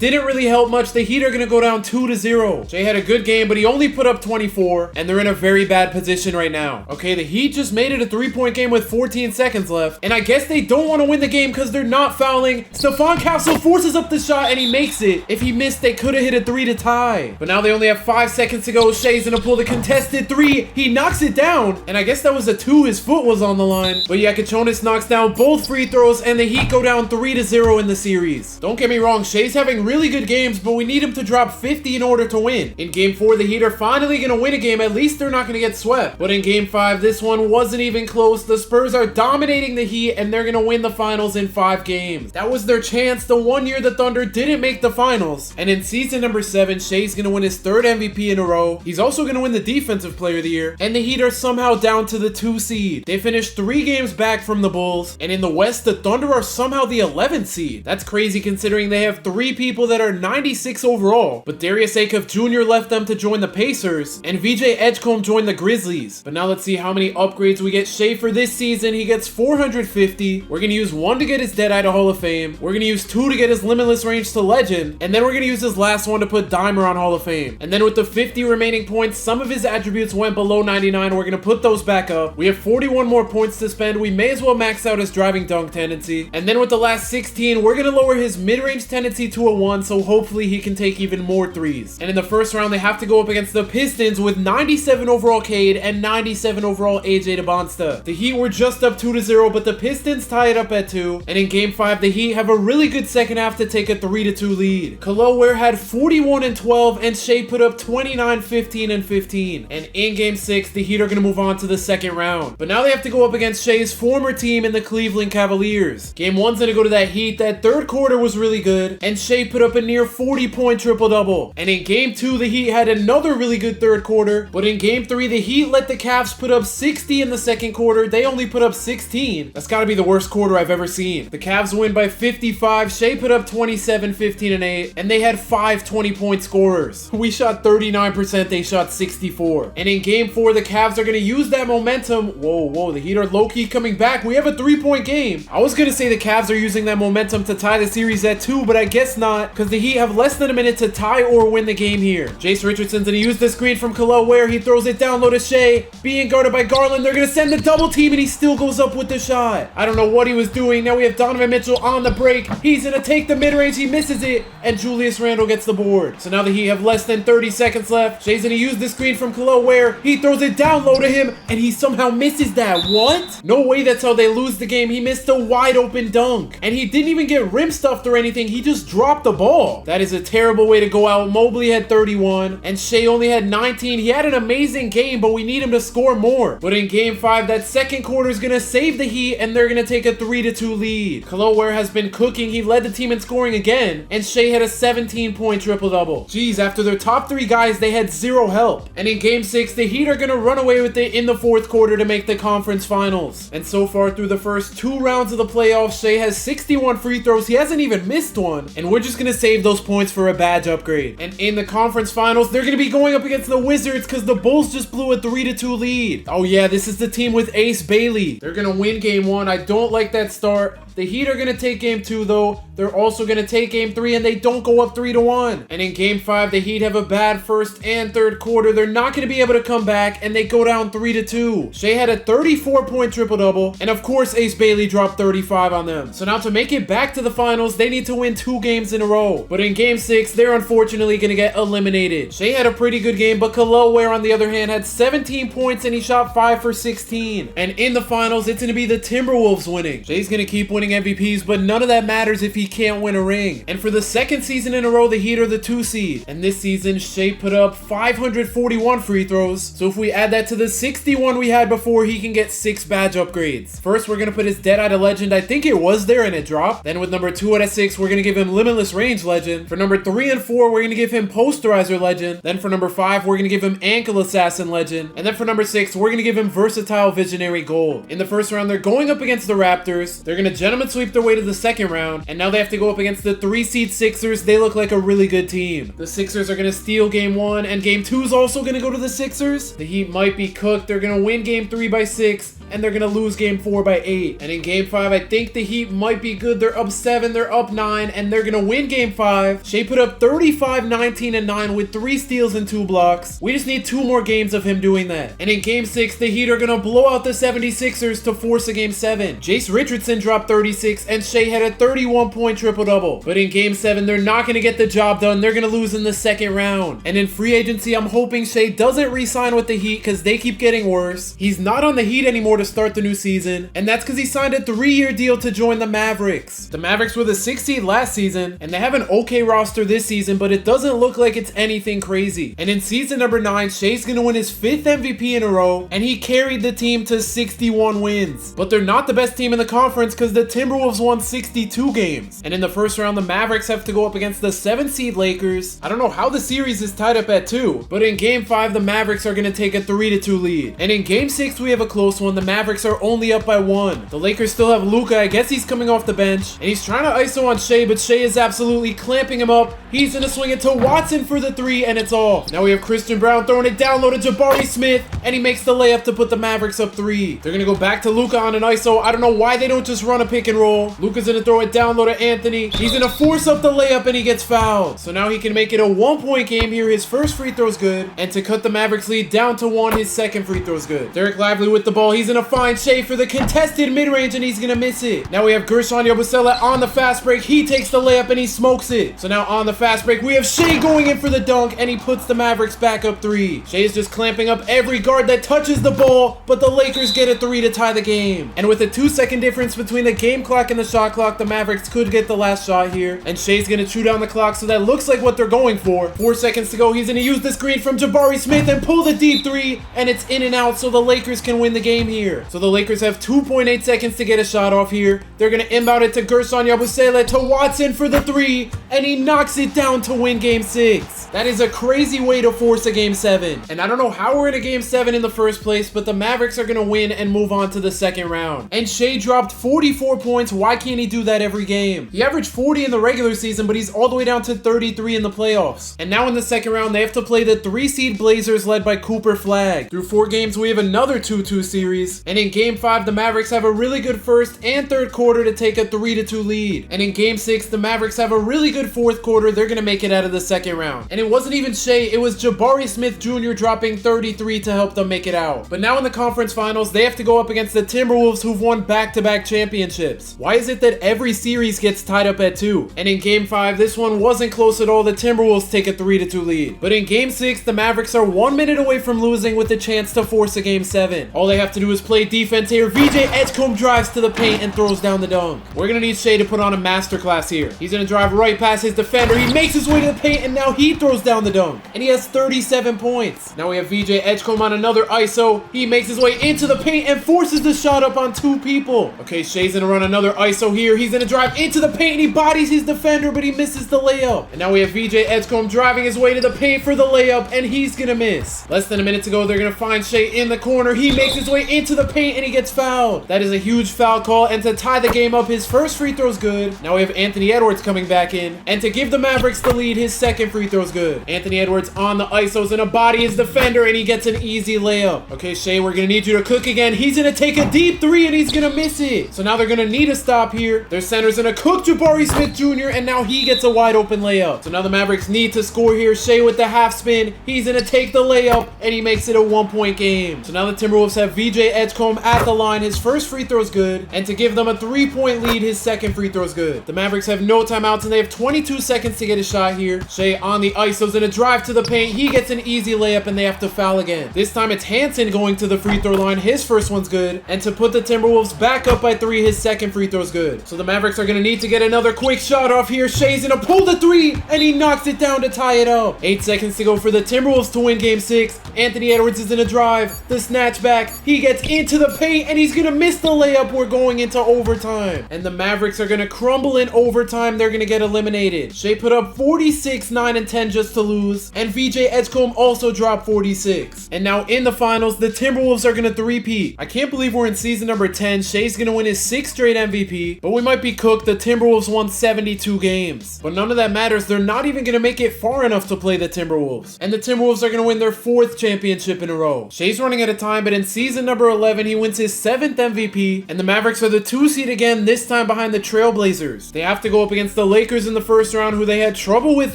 didn't really help much. The Heat are gonna go down 2-0. Shai had a good game, but he only put up 24, and they're in a very bad position right now. Okay, the Heat just made it a 3-point game with 14 seconds left, and I guess they don't want to win the game because they're not fouling. Stephon Castle forces up the shot, and he makes it. If he missed, they could have hit a 3 to tie. But now they only have 5 seconds to go. Shai's gonna pull the contested 3. He knocks it down, and I guess that was a 2. His foot was on the line. But yeah, Gilgeous knocks down both free throws, and the Heat go down 3-0 in the series. Don't get me wrong, Shai's having really good games, but we need him to drop 50 in order to win. In game 4, the Heat are finally gonna win a game. At least they're not gonna get swept. But in game 5, this one wasn't even close. The Spurs are dominating the Heat, and they're gonna win the finals in 5 games. That was their chance. The one year the Thunder didn't make the finals. And in season number 7, Shai's gonna win his 3rd MVP in a row. He's also gonna win the Defensive Player of the Year. And the Heat are somehow down to the 2 seed. They finished 3 games back from the Bulls. And in the West, the Thunder are somehow the 11th seed. That's crazy considering they have 3 people that are 96 overall. But Darius Acuff Jr. left them to join the Pacers, and VJ Edgecombe joined the Grizzlies. But now let's see how many upgrades we get Shai for this season. He gets 450. We're gonna use 1 to get his Deadeye to Hall of Fame. We're gonna use 2 to get his Limitless Range to Legend. And then we're gonna use his last one to put Dimer on Hall of Fame. And then with the 50 remaining points, some of his attributes went below 99. We're gonna put those back up. We have 41 more points to spend. We may as well max out his driving dunk tendency. And then with the last 16, we're gonna lower his mid-range tendency to a 1, so hopefully he can take even more 3s. And in the first round, they have to go up against the Pistons with 97 overall Cade and 97 overall AJ DeBonsta. The Heat were just up 2-0, but the Pistons tie it up at 2. And in game 5, the Heat have a really good second half to take a 3-2 lead. Kel'el Ware had 41 and 12, and Shai put up 29, 15, and 15. And in game 6, the Heat are going to move on to the second round. But now they have to go up against Shai's former team in the Cleveland Cavaliers. Game 1's going to go to that Heat. That third quarter was really good, and Shai put up a near 40-point triple-double. And in game 2, the Heat had another really good third quarter, but in game 3, the Heat let the Cavs put up 60 in the second quarter. They only put up 16. That's got to be the worst quarter I've ever seen. The Cavs win by 55. Shai put up 27, 15, and 8, and they had 5 20-point scorers. We shot 39%, they shot 64. And in game 4, the Cavs are going to use that momentum. Whoa, the Heat are low-key coming back. We have a 3-point game. I was going to say the Cavs are using that momentum to tie the series at 2, but I guess not, because the Heat have less than a minute to tie or win the game here. Jace Richardson's going to use the screen from Kel'el Ware. He throws it down low to Shai, being guarded by Garland. They're going to send the double team, and he still goes up with the shot. I don't know what he was doing. Now we have Donovan Mitchell on the break. He's going to take the mid-range. He misses it, and Julius Randle gets the board. So now the Heat have less than 30 seconds left. Shai's going to use the screen from Kel'el Ware. He throws it down low to him, and he somehow misses that. What? No way that's how they lose the game. He missed a wide open dunk, and he didn't even get rim stuffed or anything. He just dropped the ball. That is a terrible way to go out. Mobley had 31, and Shai only had 19. He had an amazing game, but we need him to score more. But in game 5, that second quarter is going to save the Heat, and they're going to take a 3-2 lead. Kel'el Ware has been cooking. He led the team in scoring again, and Shai had a 17-point triple-double. Jeez, after their top 3 guys, they had 0 help. And in game 6, the Heat are going to run away with it in the fourth quarter to make the conference finals. And so far through the first 2 rounds of the playoffs, Shai has 61 free throws. He hasn't even missed one. And we're just going to save those points for a badge upgrade. And in the conference finals, they're going to be going up against the Wizards because the Bulls just blew a 3-2 lead. Oh yeah, this is the team with Ace Bailey. They're going to win game 1. I don't like that start. The Heat are going to take game 2 though. They're also going to take game 3 and they don't go up 3-1. And in game 5, the Heat have a bad first and third quarter. They're not going to be able to come back and they go down 3-2. Shai had a 34-point triple-double, and of course Ace Bailey dropped 35 on them. So now to make it back to the finals, they need to win 2 games in a row. But in game 6, they're unfortunately going to get eliminated. Shai had a pretty good game, but Khalil Ware on the other hand had 17 points and he shot 5 for 16. And in the finals, it's going to be the Timberwolves winning. Shai's going to keep winning MVPs, but none of that matters if he can't win a ring. And for the second season in a row, the Heat are the 2 seed. And this season, Shai put up 541 free throws. So if we add that to the 61 we had before, he can get 6 badge upgrades. First, we're going to put his Dead Eye to Legend. I think it was there and it dropped. Then with number 2 out of 6, we're going to give him Limitless Range Legend. For number 3 and 4, we're going to give him Posterizer Legend. Then for number 5, we're going to give him Ankle Assassin Legend. And then for number 6, we're going to give him Versatile Visionary Gold. In the first round, they're going up against the Raptors. They're going to gentleman sweep their way to the second round. And now they have to go up against the 3 seed Sixers. They look like a really good team. The Sixers are going to steal game 1 and game 2 is also going to go to the Sixers. The Heat might be cooked. They're going to win game 3 by 6. And they're going to lose game 4 by 8. And in game 5, I think the Heat might be good. They're up 7, they're up 9, and they're going to win game 5. Shai put up 35, 19, and 9 with 3 steals and 2 blocks. We just need 2 more games of him doing that. And in game 6, the Heat are going to blow out the 76ers to force a game 7. Jace Richardson dropped 36, and Shai had a 31-point triple-double. But in game 7, they're not going to get the job done. They're going to lose in the second round. And in free agency, I'm hoping Shai doesn't re-sign with the Heat because they keep getting worse. He's not on the Heat anymore to start the new season, and that's because he signed a 3-year deal to join the Mavericks. The Mavericks were the 6th seed last season, and they have an okay roster this season, but it doesn't look like it's anything crazy. And in season number 9, Shai's gonna win his 5th MVP in a row, and he carried the team to 61 wins. But they're not the best team in the conference because the Timberwolves won 62 games. And in the first round, the Mavericks have to go up against the 7th seed Lakers. I don't know how the series is tied up at 2, but in game 5, the Mavericks are gonna take a 3-2 lead. And in game 6, we have a close one. The Mavericks are only up by 1. The Lakers still have Luka. I guess he's coming off the bench, and he's trying to ISO on Shai, but Shai is absolutely clamping him up. He's gonna swing it to Watson for the 3, and it's off. Now we have Christian Brown throwing it down low to Jabari Smith, and he makes the layup to put the Mavericks up 3. They're gonna go back to Luka on an ISO. I don't know why they don't just run a pick and roll. Luka's gonna throw it down low to Anthony. He's gonna force up the layup, and he gets fouled. So now he can make it a 1-point game here. His first free throw's good, and to cut the Mavericks lead down to 1, his second free throw's good. Derek Lively with the ball. He's gonna find Shai for the contested mid-range, and he's gonna miss it. Now we have Gershon Yabusele on the fast break. He takes the layup and he smokes it. So now on the fast break, we have Shai going in for the dunk, and he puts the Mavericks back up 3. Shai is just clamping up every guard that touches the ball, but the Lakers get a 3 to tie the game. And with a 2-second difference between the game clock and the shot clock, the Mavericks could get the last shot here. And Shai's gonna chew down the clock, so that looks like what they're going for. 4 seconds to go. He's gonna use the screen from Jabari Smith and pull the deep 3, and it's in and out, so the Lakers can win the game here. So the Lakers have 2.8 seconds to get a shot off here. They're gonna inbound it to Gershon Yabusele to Watson for the 3, and he knocks it down to win game 6. That is a crazy way to force a game 7. And I don't know how we're in a game 7 in the first place, but the Mavericks are gonna win and move on to the second round. And Shai dropped 44 points. Why can't he do that every game? He averaged 40 in the regular season, but he's all the way down to 33 in the playoffs. And now in the second round, they have to play the 3 seed Blazers led by Cooper Flagg. Through 4 games, we have another 2-2 series. And in game 5, the Mavericks have a really good first and third quarter to take a 3-2 lead. And in game 6, the Mavericks have a really good fourth quarter. They're gonna make it out of the second round. And it wasn't even Shai, it was Jabari Smith Jr. dropping 33 to help them make it out. But now in the conference finals, they have to go up against the Timberwolves, who've won back-to-back championships. Why is it that every series gets tied up at 2? And in game 5, this one wasn't close at all. The Timberwolves take a 3-2 lead. But in game 6, the Mavericks are 1 minute away from losing with the chance to force a game 7. All they have to do is play defense here. VJ Edgecombe drives to the paint and throws down the dunk. We're gonna need Shai to put on a masterclass here. He's gonna drive right past his defender. He makes his way to the paint, and now he throws down the dunk. And he has 37 points. Now we have VJ Edgecombe on another ISO. He makes his way into the paint and forces the shot up on 2 people. Okay, Shai's gonna run another ISO here. He's gonna drive into the paint, and he bodies his defender, but he misses the layup. And now we have VJ Edgecombe driving his way to the paint for the layup, and he's gonna miss. Less than a minute to go. They're gonna find Shai in the corner. He makes his way into the paint, and he gets fouled. That is a huge foul call, and to tie the game up, his first free throw's good. Now we have Anthony Edwards coming back in. again. And to give the Mavericks the lead, his second free throw is good. Anthony Edwards on the ISOs and a body his defender, and he gets an easy layup. Okay, Shai, we're gonna need you to cook again. He's gonna take a deep three, and he's gonna miss it. So now they're gonna need a stop here. Their center's gonna cook Jabari Smith Jr., and now he gets a wide open layup. So now the Mavericks need to score here. Shai with the half spin. He's gonna take the layup, and he makes it a 1-point game. So now the Timberwolves have VJ Edgecombe at the line. His first free throw is good, and to give them a 3-point lead, his second free throw is good. The Mavericks have no timeouts, and they have 22 seconds to get a shot here. Shai on the ISOs in a drive to the paint. He gets an easy layup, and they have to foul again. This time it's Hansen going to the free throw line. His first one's good, and to put the Timberwolves back up by 3, his second free throw is good. So the Mavericks are going to need to get another quick shot off here. Shai's going to pull the 3, and he knocks it down to tie it up. 8 seconds to go for the Timberwolves to win game 6. Anthony Edwards is in a drive. The snatch back. He gets into the paint, and he's going to miss the layup. We're going into overtime, and the Mavericks are going to crumble in overtime. They're going to get eliminated. Shai put up 46, 9, and 10 just to lose, and VJ Edgecombe also dropped 46. And now in the finals, the Timberwolves are going to three-peat. I can't believe we're in season number 10. Shai's going to win his 6th straight MVP, but we might be cooked. The Timberwolves won 72 games, but none of that matters. They're not even going to make it far enough to play the Timberwolves, and the Timberwolves are going to win their 4th championship in a row. Shai's running out of time, but in season number 11, he wins his 7th MVP, and the Mavericks are the 2 seed again, this time behind the Trailblazers. They have to go up against the Lakers in the first round, who they had trouble with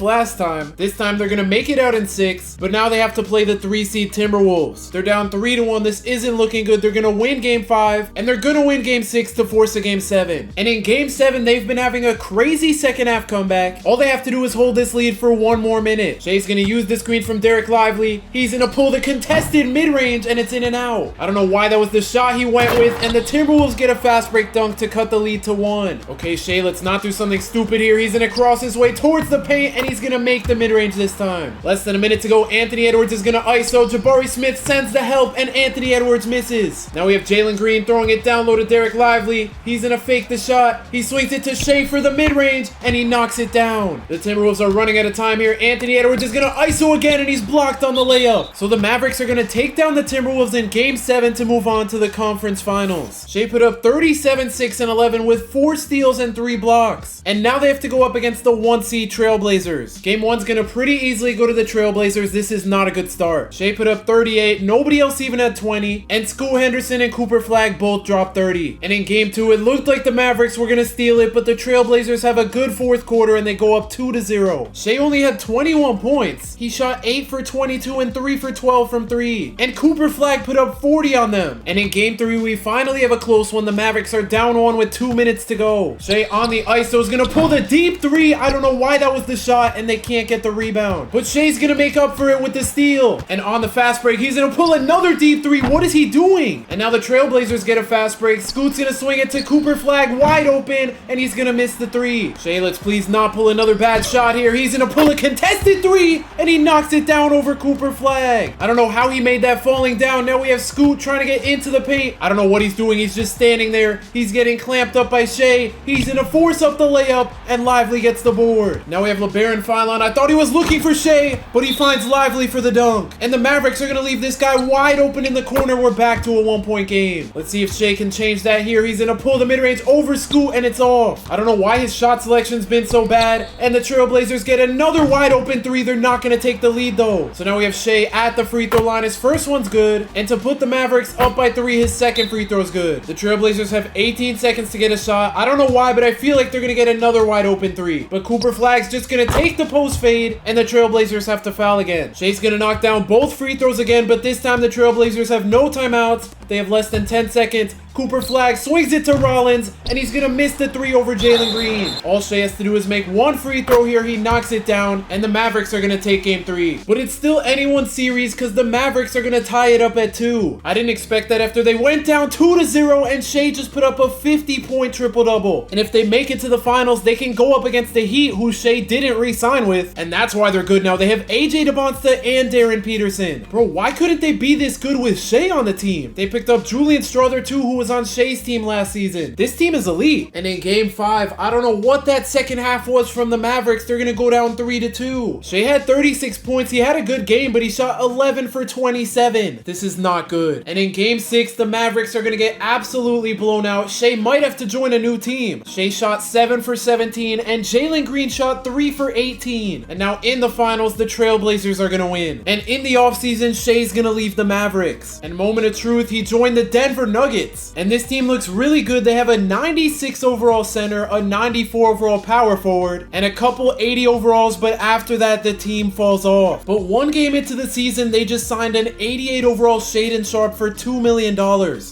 last time. This time they're going to make it out in 6, but now they have to play the 3 seed Timberwolves. They're down 3-1. This isn't looking good. They're going to win game 5, and they're going to win game 6 to force a game 7. And in game 7, they've been having a crazy second half comeback. All they have to do is hold this lead for 1 more minute. Shai's going to use the screen from Derek Lively. He's going to pull the contested mid-range, and it's in and out. I don't know why that was the shot he went with, and the Timberwolves get a fast break dunk to cut the lead to 1. Okay, Shai, let's not do something stupid here. He's going to cross his way towards the paint, and he's going to make the mid-range this time. Less than a minute to go. Anthony Edwards is going to ISO. Jabari Smith sends the help, and Anthony Edwards misses. Now we have Jalen Green throwing it down low to Derek Lively. He's going to fake the shot. He swings it to Shai for the mid-range, and he knocks it down. The Timberwolves are running out of time here. Anthony Edwards is going to ISO again, and he's blocked on the layup. So the Mavericks are going to take down the Timberwolves in game 7 to move on to the conference finals. Shai put up 37, 6, and 11 with 4 steals and 3 blocks. And now they have to go up against the 1 seed Trailblazers. Game 1's going to pretty easily go to the Trailblazers. This is not a good start. Shai put up 38. Nobody else even had 20. And Scoot Henderson and Cooper Flagg both dropped 30. And in game 2, it looked like the Mavericks were going to steal it, but the Trailblazers have a good 4th quarter and they go up 2-0. Shai only had 21 points. He shot 8 for 22 and 3 for 12 from 3. And Cooper Flagg put up 40 on them. And in game 3, we finally have a close one. The Mavericks are down 1 with 2 minutes to go. Shai on the ISO is going to pull the deep 3. I don't know why that was the shot, and they can't get the rebound. But Shai's going to make up for it with the steal. And on the fast break, he's going to pull another deep 3. What is he doing? And now the Trailblazers get a fast break. Scoot's going to swing it to Cooper Flagg wide open, and he's going to miss the 3. Shai, let's please not pull another bad shot here. He's going to pull a contested 3, and he knocks it down over Cooper Flagg. I don't know how he made that falling down. Now we have Scoot trying to get into the paint. I don't know what he's doing. He's just standing there. He's getting clamped up by Shai. He's going to force up the layup, and Lively gets the board. Now we have LeBaron Philon. I thought he was looking for Shai, but he finds Lively for the dunk. And the Mavericks are going to leave this guy wide open in the corner. We're back to a 1-point game. Let's see if Shai can change that here. He's going to pull the mid-range over Scoot, and it's off. I don't know why his shot selection's been so bad. And the Trailblazers get another wide open 3. They're not going to take the lead, though. So now we have Shai at the free throw line. His first one's good. And to put the Mavericks up by 3, his second free throw's good. The Trailblazers have 18 seconds to get a shot. I don't know why, but I feel like they're going to get another wide open 3. But Cooper Flagg's just going to take the post fade, and the Trailblazers have to foul again. Shai's going to knock down both free throws again, but this time the Trailblazers have no timeouts. They have less than 10 seconds. Cooper Flagg swings it to Rollins, and he's going to miss the 3 over Jalen Green. All Shai has to do is make 1 free throw here. He knocks it down, and the Mavericks are going to take game 3. But it's still anyone's series because the Mavericks are going to tie it up at 2. I didn't expect that after they went down 2-0, and Shai just put up a 50-point triple-double. And if they make it to the finals, they can go up against the Heat, who Shai didn't re-sign with, and that's why they're good now. They have AJ DeBonsta and Darren Peterson. Bro, why couldn't they be this good with Shai on the team? They picked picked up Julian Strother too, who was on Shai's team last season. This team is elite. And in game 5, I don't know what that second half was from the Mavericks. They're gonna go down 3-2. Shai had 36 points. He had a good game, but he shot 11 for 27. This is not good. And in game 6, the Mavericks are gonna get absolutely blown out. Shai might have to join a new team. Shai shot 7 for 17, and Jalen Green shot 3 for 18. And now in the finals, the Trailblazers are gonna win. And in the offseason, Shai's gonna leave the Mavericks. And moment of truth, he joined the Denver Nuggets. And this team looks really good. They have a 96 overall center, a 94 overall power forward, and a couple 80 overalls, but after that, the team falls off. But one game into the season, they just signed an 88 overall Shaedon Sharpe for $2 million.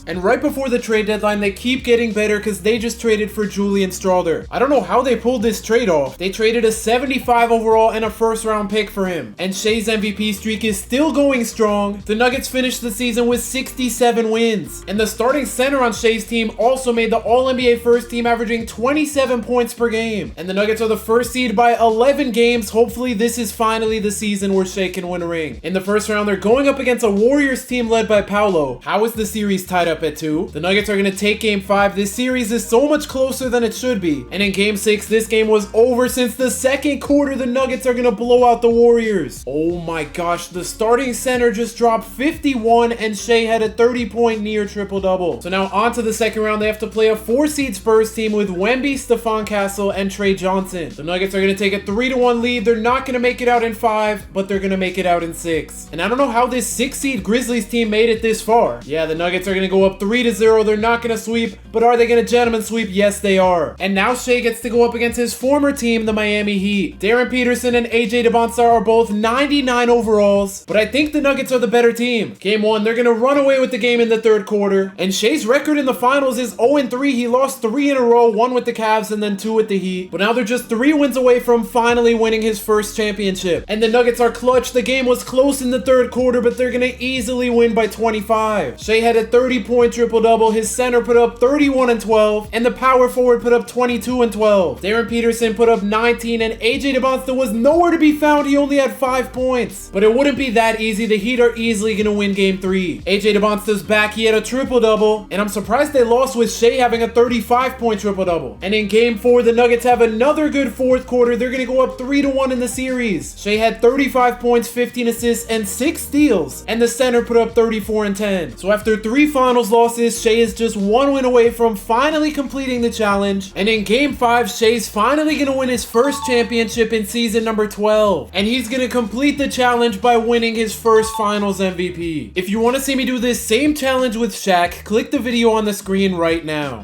And right before the trade deadline, they keep getting better because they just traded for Julian Strother. I don't know how they pulled this trade off. They traded a 75 overall and a first round pick for him. And Shai's MVP streak is still going strong. The Nuggets finished the season with 67 wins. And the starting center on Shai's team also made the All-NBA first team, averaging 27 points per game. And the Nuggets are the first seed by 11 games. Hopefully this is finally the season where Shai can win a ring. In the first round, they're going up against a Warriors team led by Paolo. How is the series tied up at 2? The Nuggets are going to take game 5. This series is so much closer than it should be. And in game 6, this game was over since the second quarter. The Nuggets are going to blow out the Warriors. Oh my gosh, the starting center just dropped 51 and Shai had a 30-point near triple-double. So now on to the second round. They have to play a 4-seed Spurs team with Wemby, Stephon Castle, and Trey Johnson. The Nuggets are going to take a 3-1 lead. They're not going to make it out in 5, but they're going to make it out in 6. And I don't know how this 6-seed Grizzlies team made it this far. Yeah, the Nuggets are going to go up 3-0. They're not going to sweep, but are they going to gentleman sweep? Yes, they are. And now Shai gets to go up against his former team, the Miami Heat. Darren Peterson and AJ DeBonstar are both 99 overalls, but I think the Nuggets are the better team. Game 1, they're going to run away with the game in the third quarter. And Shai's record in the finals is 0-3. He lost 3 in a row, 1 with the Cavs and then 2 with the Heat. But now they're just 3 wins away from finally winning his first championship. And the Nuggets are clutch. The game was close in the third quarter, but they're going to easily win by 25. Shai had a 30-point triple-double. His center put up 31 and 12, and the power forward put up 22 and 12. Darren Peterson put up 19, and AJ DeBonstar was nowhere to be found. He only had 5 points. But it wouldn't be that easy. The Heat are easily going to win game 3. AJ DeBonstar's back. He had a triple-double, and I'm surprised they lost with Shai having a 35-point triple-double. And in game 4, the Nuggets have another good fourth quarter. They're going to go up 3-1 in the series. Shai had 35 points, 15 assists, and 6 steals, and the center put up 34 and 10. So after 3 finals losses, Shai is just 1 win away from finally completing the challenge. And in game 5, Shai's finally going to win his first championship in season number 12. And he's going to complete the challenge by winning his first finals MVP. If you want to see me do this same challenge with Shaq, click the video on the screen right now.